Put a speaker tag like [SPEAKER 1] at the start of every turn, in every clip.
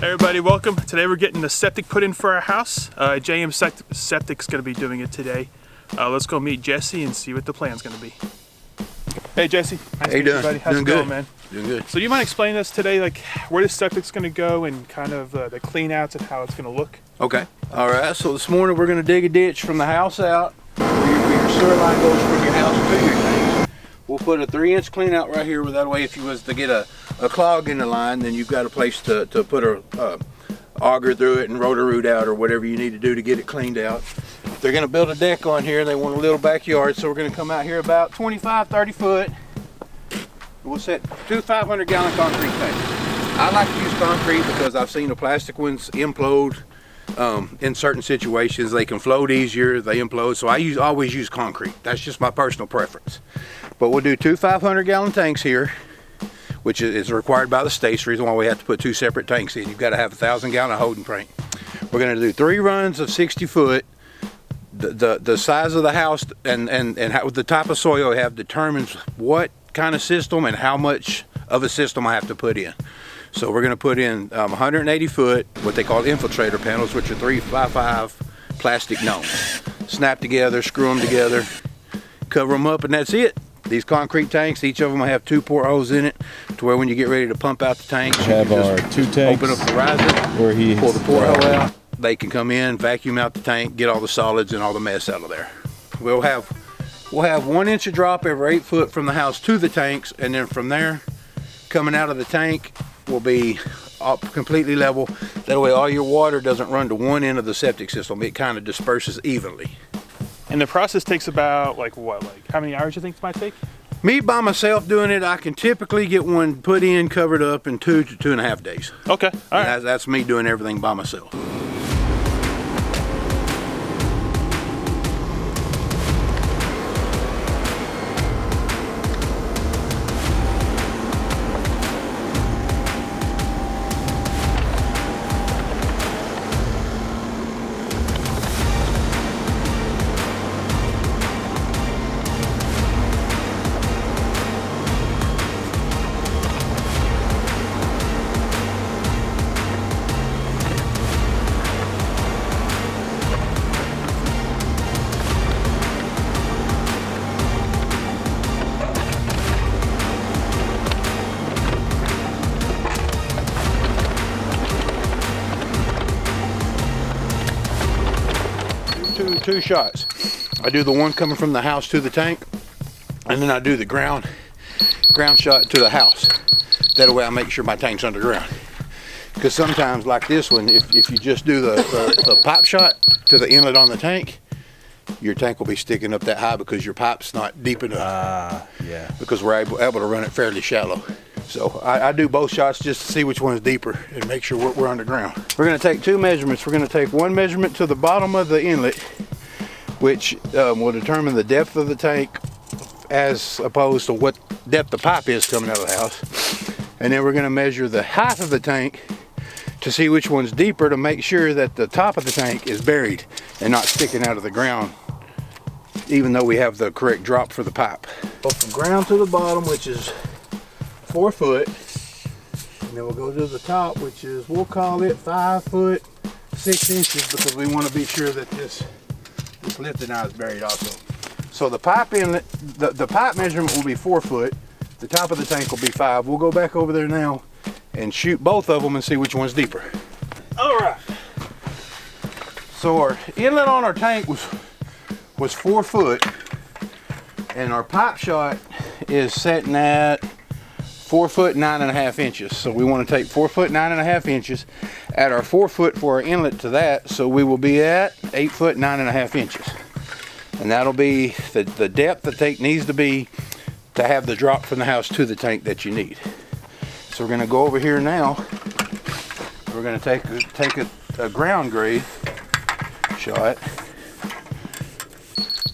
[SPEAKER 1] Everybody, welcome. Today we're getting the septic put in for our house. JM Septic's going to be doing it today. Let's go meet Jesse and see what the plan's going to be. Hey Jesse, nice to meet you, buddy. How's it going, man?
[SPEAKER 2] Doing good.
[SPEAKER 1] So you mind explaining to us today, like where the septic's going to go and kind of the clean outs and how it's going to look?
[SPEAKER 2] Okay. All right. So this morning we're going to dig a ditch from the house out. Where your sewer line goes from your house to your tanks. We'll put a 3-inch clean out right here. That way, if you was to get a clog in the line, then you've got a place to put a auger through it and rotor root out or whatever you need to do to get it cleaned out. They're going to build a deck on here. They want a little backyard, so we're going to come out here about 25-30 foot. We'll set 2 500-gallon concrete tanks. I like to use concrete because I've seen the plastic ones implode in certain situations. They can float easier, they implode, so I always use concrete. That's just my personal preference. But we'll do 2 500-gallon tanks here, which is required by the state. It's the reason why we have to put 2 separate tanks in. You've got to have a 1,000-gallon holding tank. We're going to do 3 runs of 60 foot. The size of the house and how, the type of soil I have determines what kind of system and how much of a system I have to put in. So we're going to put in 180 foot, what they call infiltrator panels, which are 3x5 plastic gnomes. Snap together, screw them together, cover them up, and that's it. These concrete tanks, each of them will have 2 portholes in it, to where when you get ready to pump out the tanks,
[SPEAKER 3] we have our 2 tanks.
[SPEAKER 2] Open up the riser,
[SPEAKER 3] where
[SPEAKER 2] pull the porthole out. They can come in, vacuum out the tank, get all the solids and all the mess out of there. We'll have 1 inch of drop every 8 foot from the house to the tanks, and then from there, coming out of the tank, will be up completely level. That way all your water doesn't run to one end of the septic system. It kind of disperses evenly.
[SPEAKER 1] And the process takes about how many hours you think it might take?
[SPEAKER 2] Me by myself doing it, I can typically get one put in, covered up in 2 to 2.5 days.
[SPEAKER 1] Okay, all right.
[SPEAKER 2] That's me doing everything by myself. Two shots. I do the one coming from the house to the tank, and then I do the ground shot to the house. That way I make sure my tank's underground. Because sometimes, like this one, if you just do the pipe shot to the inlet on the tank, your tank will be sticking up that high because your pipe's not deep enough.
[SPEAKER 3] Yeah.
[SPEAKER 2] Because we're able to run it fairly shallow. So I do both shots just to see which one's deeper and make sure we're underground. We're going to take 2 measurements. We're going to take one measurement to the bottom of the inlet, which will determine the depth of the tank as opposed to what depth the pipe is coming out of the house. And then we're going to measure the height of the tank to see which one's deeper, to make sure that the top of the tank is buried and not sticking out of the ground, even though we have the correct drop for the pipe. Go from ground to the bottom, which is 4 foot, and then we'll go to the top, which is, we'll call it 5 foot 6 inches, because we want to be sure that this lifting eye is buried also. So the pipe inlet, the pipe measurement will be 4 foot. The top of the tank will be 5. We'll go back over there now and shoot both of them and see which one's deeper. All right. So our inlet on our tank was 4 foot, and our pipe shot is setting at 4 foot 9.5 inches. So we want to take 4 foot 9.5 inches, add our 4 foot for our inlet to that, so we will be at 8 foot 9.5 inches. And that'll be the depth the tank needs to be to have the drop from the house to the tank that you need. So we're going to go over here now. We're going to take a ground grade shot.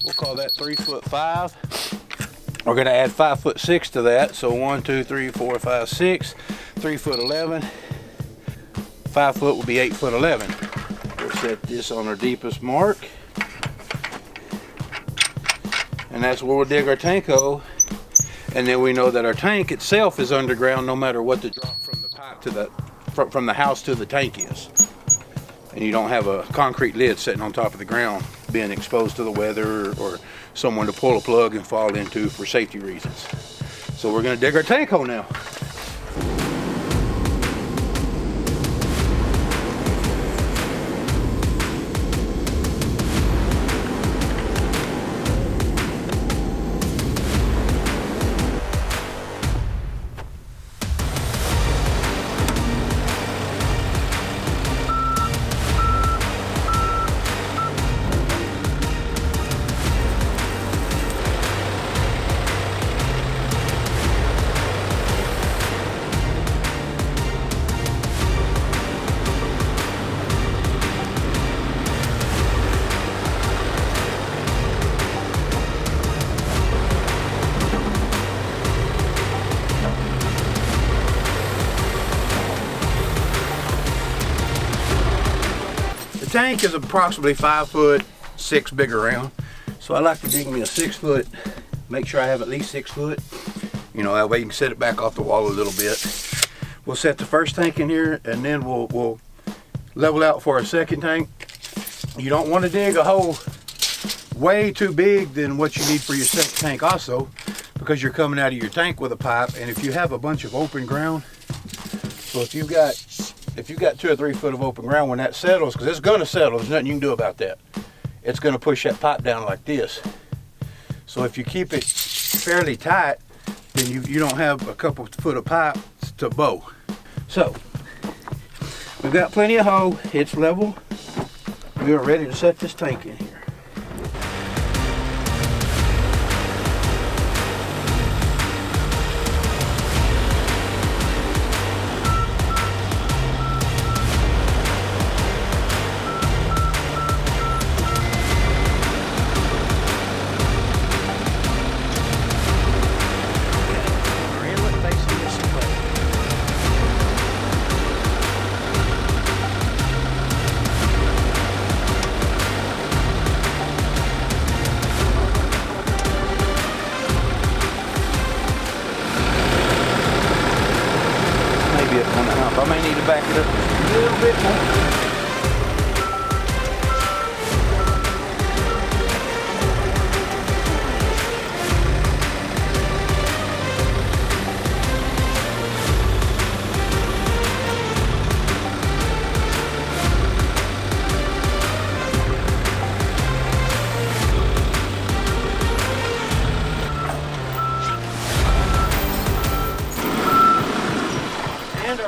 [SPEAKER 2] We'll call that 3 foot 5. We're going to add 5 foot 6 to that. So 1, 2, 3, 4, 5, 6. 3 foot 11. 5 foot will be 8 foot 11. We'll set this on our deepest mark. And that's where we'll dig our tank hole. And then we know that our tank itself is underground no matter what the drop from the pipe to from the house to the tank is. And you don't have a concrete lid sitting on top of the ground being exposed to the weather or someone to pull a plug and fall into for safety reasons. So we're gonna dig our tank hole now. The tank is approximately 5'6" big around, so I like to dig me a 6 foot, make sure I have at least 6 foot, you know, that way you can set it back off the wall a little bit. We'll set the first tank in here, and then we'll level out for a second tank. You don't want to dig a hole way too big than what you need for your second tank also, because you're coming out of your tank with a pipe, and if you have a bunch of open ground, so if you've got 2 or 3 foot of open ground, when that settles, because it's going to settle, there's nothing you can do about that. It's going to push that pipe down like this. So if you keep it fairly tight, then you don't have a couple foot of pipe to bow. So we've got plenty of hole. It's level. We are ready to set this tank in here. I may need to back it up a little bit more.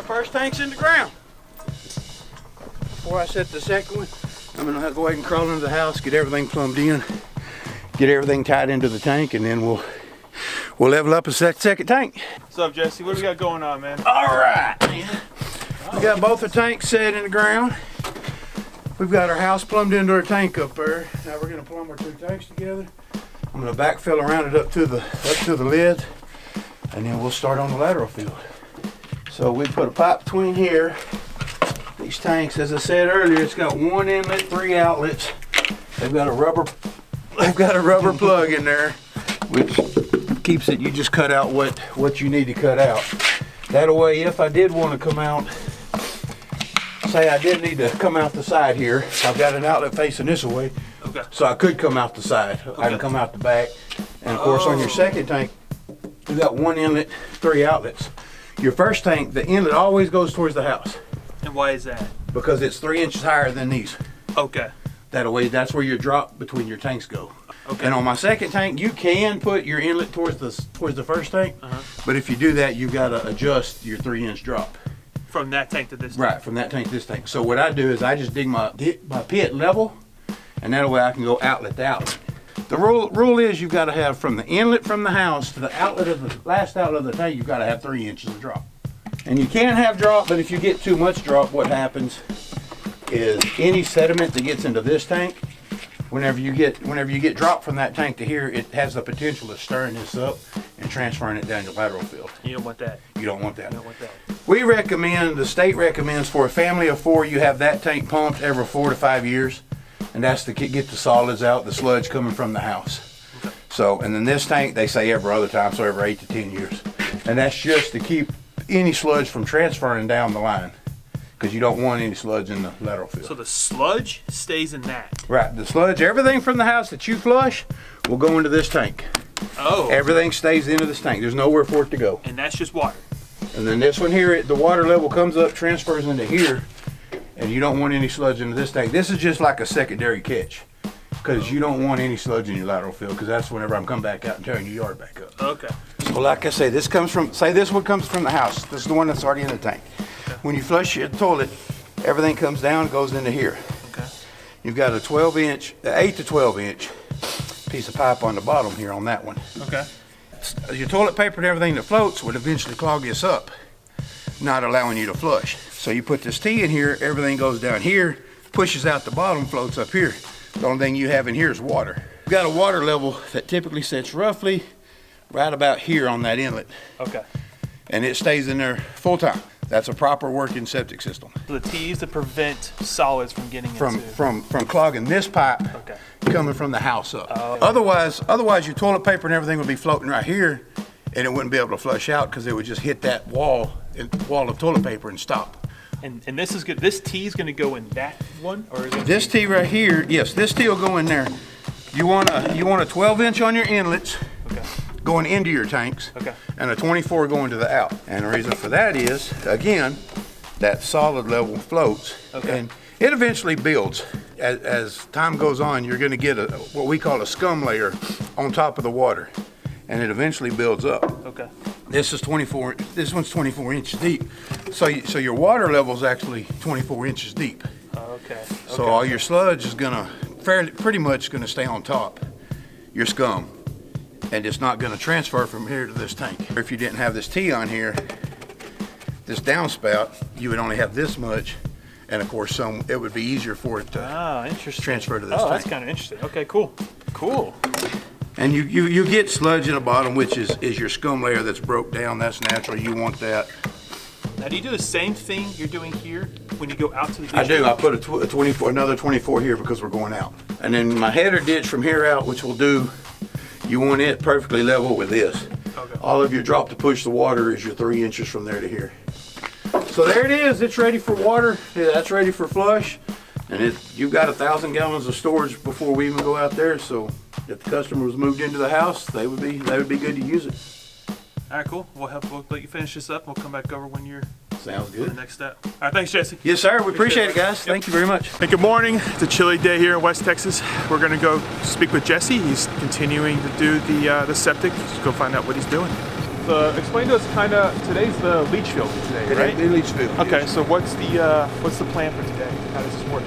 [SPEAKER 2] First tank's in the ground. Before I set the second one, I'm gonna have to go ahead and crawl into the house, get everything plumbed in, get everything tied into the tank, and then we'll level up a second tank.
[SPEAKER 1] What's up, Jesse? What do we got going on, man?
[SPEAKER 2] All right, man. We got both the tanks set in the ground. We've got our house plumbed into our tank up there. Now we're gonna plumb our 2 tanks together. I'm gonna backfill around it up to the lid, and then we'll start on the lateral field. So we put a pipe between here. These tanks, as I said earlier, it's got 1 inlet, 3 outlets. They've got a rubber plug in there, which keeps it. You just cut out what you need to cut out. That way, if I did want to come out, say I did need to come out the side here, I've got an outlet facing this way,
[SPEAKER 1] okay.
[SPEAKER 2] So I could come out the side. Okay. I can come out the back, and of course on your second tank, you got 1 inlet, 3 outlets. Your first tank, the inlet always goes towards the house.
[SPEAKER 1] And why is that? Because
[SPEAKER 2] it's 3 inches higher than these.
[SPEAKER 1] Okay.
[SPEAKER 2] That way, that's where your drop between your tanks go.
[SPEAKER 1] Okay.
[SPEAKER 2] And on my second tank, you can put your inlet towards the first tank, but if you do that, you gotta adjust your 3-inch drop.
[SPEAKER 1] From that tank to this tank?
[SPEAKER 2] Right, from that tank to this tank. So what I do is I just dig my pit level, and that way I can go outlet to outlet. The rule is you've got to have from the inlet from the house to the outlet of the last outlet of the tank, you've got to have 3 inches of drop. And you can have drop, but if you get too much drop, what happens is any sediment that gets into this tank, whenever you get drop from that tank to here, it has the potential of stirring this up and transferring it down your lateral field.
[SPEAKER 1] You don't want that.
[SPEAKER 2] You don't want that.
[SPEAKER 1] You don't want that.
[SPEAKER 2] We recommend, the state recommends for a family of 4, you have that tank pumped every 4 to 5 years. And that's to get the solids out, the sludge coming from the house. Okay. So, and then this tank, they say every other time, so every 8 to 10 years. And that's just to keep any sludge from transferring down the line. because you don't want any sludge in the lateral field.
[SPEAKER 1] So the sludge stays in that?
[SPEAKER 2] Right, the sludge, everything from the house that you flush will go into this tank.
[SPEAKER 1] Oh.
[SPEAKER 2] Everything stays into this tank. There's nowhere for it to go.
[SPEAKER 1] And that's just water?
[SPEAKER 2] And then this one here, the water level comes up, transfers into here, and you don't want any sludge into this tank. This is just like a secondary catch, because you don't want any sludge in your lateral field, because that's whenever I'm coming back out and tearing your yard back up.
[SPEAKER 1] Okay.
[SPEAKER 2] So like I say, this comes from, say this one comes from the house. This is the one that's already in the tank.
[SPEAKER 1] Okay.
[SPEAKER 2] When you flush your toilet, everything comes down, goes into here.
[SPEAKER 1] Okay.
[SPEAKER 2] You've got a 12-inch, 8 to 12-inch piece of pipe on the bottom here on that one.
[SPEAKER 1] Okay.
[SPEAKER 2] Your toilet paper and everything that floats would eventually clog this up, not allowing you to flush. So you put this T in here, everything goes down here, pushes out the bottom, floats up here. The only thing you have in here is water. You've got a water level that typically sits roughly right about here on that inlet.
[SPEAKER 1] Okay.
[SPEAKER 2] And it stays in there full time. That's a proper working septic system.
[SPEAKER 1] So the T's to prevent solids from getting into...
[SPEAKER 2] From clogging this pipe,
[SPEAKER 1] okay,
[SPEAKER 2] coming from the house up.
[SPEAKER 1] Oh.
[SPEAKER 2] Otherwise your toilet paper and everything would be floating right here, and it wouldn't be able to flush out because it would just hit that wall of toilet paper and stop.
[SPEAKER 1] And this is good. This T is going to go in that one, or is it?
[SPEAKER 2] This T right here, yes, this T will go in there. You want a 12-inch on your inlets.
[SPEAKER 1] Okay.
[SPEAKER 2] Going into your tanks,
[SPEAKER 1] okay,
[SPEAKER 2] and a 24 going to the out. And the reason for that is, again, that solid level floats,
[SPEAKER 1] okay,
[SPEAKER 2] and it eventually builds. As time goes on, you're going to get what we call a scum layer on top of the water, and it eventually builds up.
[SPEAKER 1] Okay.
[SPEAKER 2] This is 24. This one's 24 inches deep, so your water level is actually 24 inches deep.
[SPEAKER 1] Okay.
[SPEAKER 2] So all your sludge is pretty much gonna stay on top, your scum. And it's not going to transfer from here to this tank. If you didn't have this T on here, this downspout, you would only have this much, and of course it would be easier for it to transfer to this tank.
[SPEAKER 1] Oh, that's kind of interesting. Okay, cool. Cool.
[SPEAKER 2] And you get sludge in the bottom, which is your scum layer that's broke down. That's natural. You want that.
[SPEAKER 1] Now, do you do the same thing you're doing here when you go out to the ditch?
[SPEAKER 2] I do. I put a 24, another 24 here because we're going out. And then my header ditch from here out, which we'll do, you want it perfectly level with this.
[SPEAKER 1] Okay.
[SPEAKER 2] All of your drop to push the water is your 3 inches from there to here. So there it is. It's ready for water. Yeah, that's ready for flush. And you've got 1,000 gallons of storage before we even go out there. So if the customer was moved into the house, they would be good to use it.
[SPEAKER 1] All right, cool. We'll let you finish this up. We'll come back over when you're
[SPEAKER 2] Sounds good.
[SPEAKER 1] the next step. All right, thanks, Jesse.
[SPEAKER 2] Yes, sir. We appreciate it, guys.
[SPEAKER 1] Yep.
[SPEAKER 2] Thank you very much.
[SPEAKER 1] Hey, good morning. It's a chilly day here in West Texas. We're going to go speak with Jesse. He's continuing to do the septic. Let's go find out what he's doing. So explain to us today's the leach field today, right?
[SPEAKER 2] The leach field.
[SPEAKER 1] Okay, so what's the plan for today? How does this work?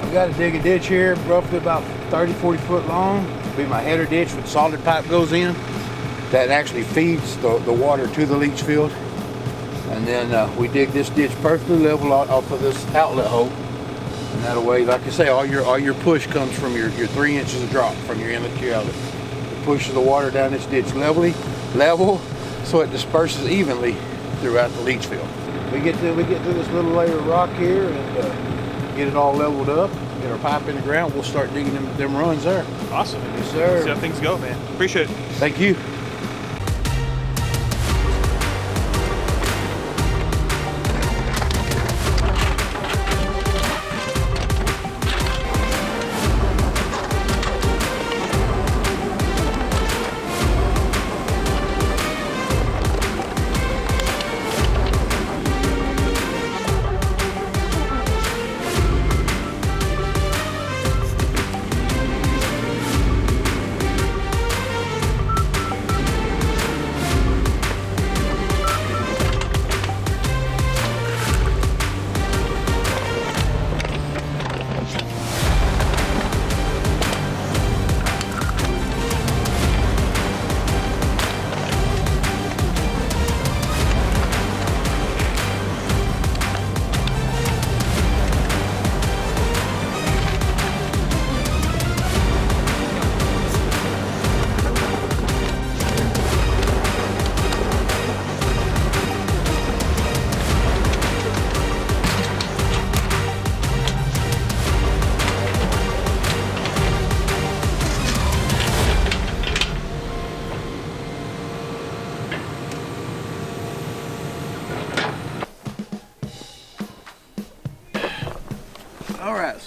[SPEAKER 2] I've got to dig a ditch here, roughly about 30, 40 foot long. It'll be my header ditch with solid pipe goes in. That actually feeds the water to the leach field. And then we dig this ditch perfectly level off of this outlet hole. And that way, like I say, all your push comes from your 3 inches of drop from your inlet to your outlet. It pushes the water down this ditch level, so it disperses evenly throughout the leach field. We get to this little layer of rock here and get it all leveled up. Get our pipe in the ground. We'll start digging them runs there.
[SPEAKER 1] Awesome.
[SPEAKER 2] Yes, sir.
[SPEAKER 1] See how things go, man. Appreciate it.
[SPEAKER 2] Thank you.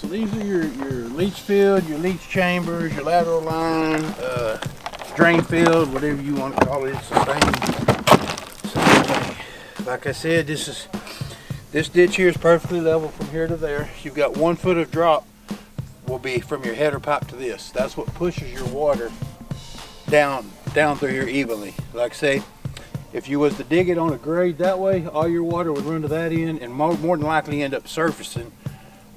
[SPEAKER 2] So these are your leach field, your leach chambers, your lateral line, drain field, whatever you want to call it. It's the same thing. Like I said, this ditch here is perfectly level from here to there. You've got 1 foot of drop will be from your header pipe to this. That's what pushes your water down through here evenly. Like I say, if you was to dig it on a grade that way, all your water would run to that end and more than likely end up surfacing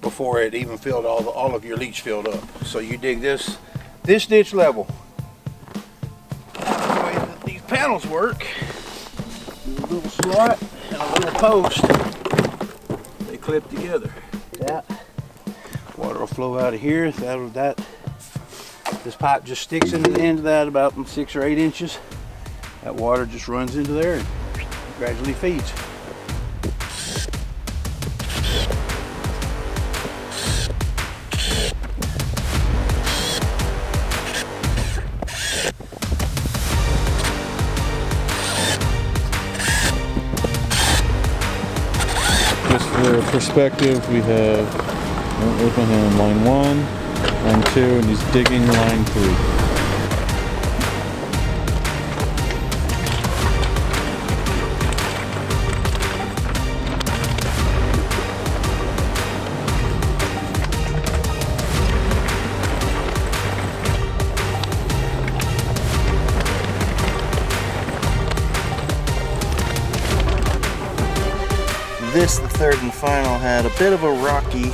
[SPEAKER 2] before it even filled all of your leach field up. So you dig this ditch level. The way that these panels work, there's a little slot and a little post. They clip together. That water will flow out of here. This pipe just sticks into the end of that about 6 or 8 inches. That water just runs into there and gradually feeds.
[SPEAKER 3] Just for perspective, we have, with my hand, line 1, line 2, and he's digging line 3.
[SPEAKER 4] This, the third and final, had a bit of a rocky,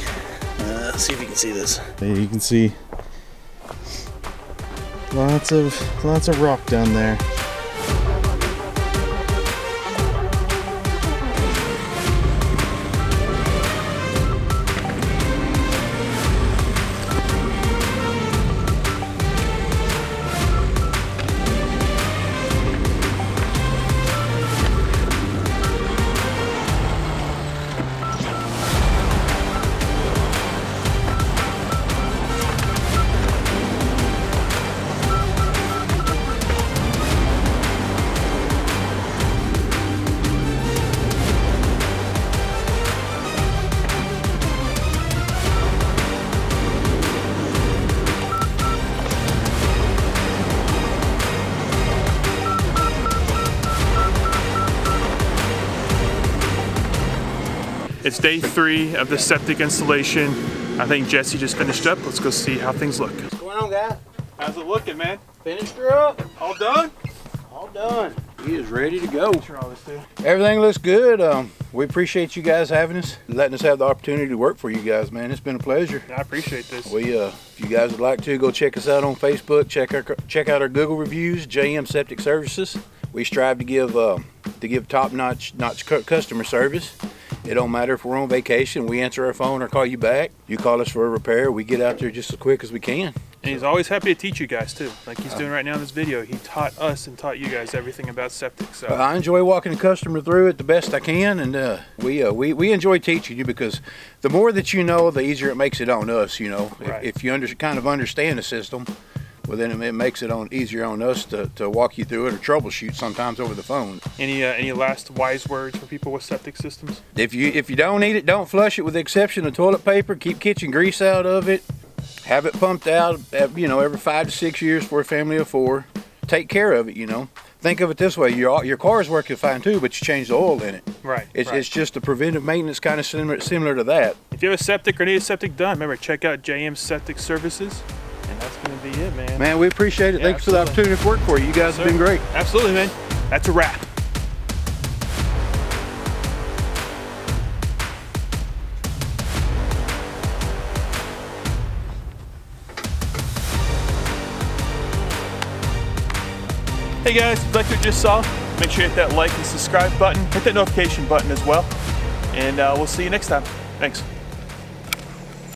[SPEAKER 4] see if you can see this.
[SPEAKER 3] You can see lots of rock down there.
[SPEAKER 1] It's day 3 of the septic installation. I think Jesse just finished up. Let's go see how things look.
[SPEAKER 2] What's going on, guy?
[SPEAKER 1] How's it looking, man?
[SPEAKER 2] Finished her up.
[SPEAKER 1] All done?
[SPEAKER 2] All done. He is ready to go.
[SPEAKER 1] Sure, all this too.
[SPEAKER 2] Everything looks good. We appreciate you guys having us, letting us have the opportunity to work for you guys, man. It's been a pleasure.
[SPEAKER 1] I appreciate this.
[SPEAKER 2] If you guys would like to, go check us out on Facebook. Check out our Google reviews, JM Septic Services. We strive to give top-notch customer service. It don't matter if we're on vacation, we answer our phone or call you back. You call us for a repair, we get out there just as quick as we can.
[SPEAKER 1] And he's always happy to teach you guys too, like he's doing right now in this video. He taught us and taught you guys everything about septic. So
[SPEAKER 2] I enjoy walking the customer through it the best I can, and we enjoy teaching you, because the more that you know, the easier it makes it on us. You know,
[SPEAKER 1] right.
[SPEAKER 2] If you kind of understand the system, well, then it makes it easier on us to walk you through it or troubleshoot sometimes over the phone.
[SPEAKER 1] Any last wise words for people with septic systems?
[SPEAKER 2] If you don't need it, don't flush it, with the exception of toilet paper. Keep kitchen grease out of it. Have it pumped out, every 5 to 6 years for a family of 4. Take care of it, Think of it this way: your car's working fine too, but you change the oil in it.
[SPEAKER 1] Right.
[SPEAKER 2] It's just a preventive maintenance, kind of similar to that.
[SPEAKER 1] If you have a septic or need a septic done, remember, check out JM Septic Services. And that's going to be it, man.
[SPEAKER 2] Man, we appreciate it. Thanks for the opportunity to work for you. You guys have been great.
[SPEAKER 1] Absolutely, man. That's a wrap. Hey guys, if you like what you just saw, make sure you hit that like and subscribe button. Hit that notification button as well. And we'll see you next time. Thanks.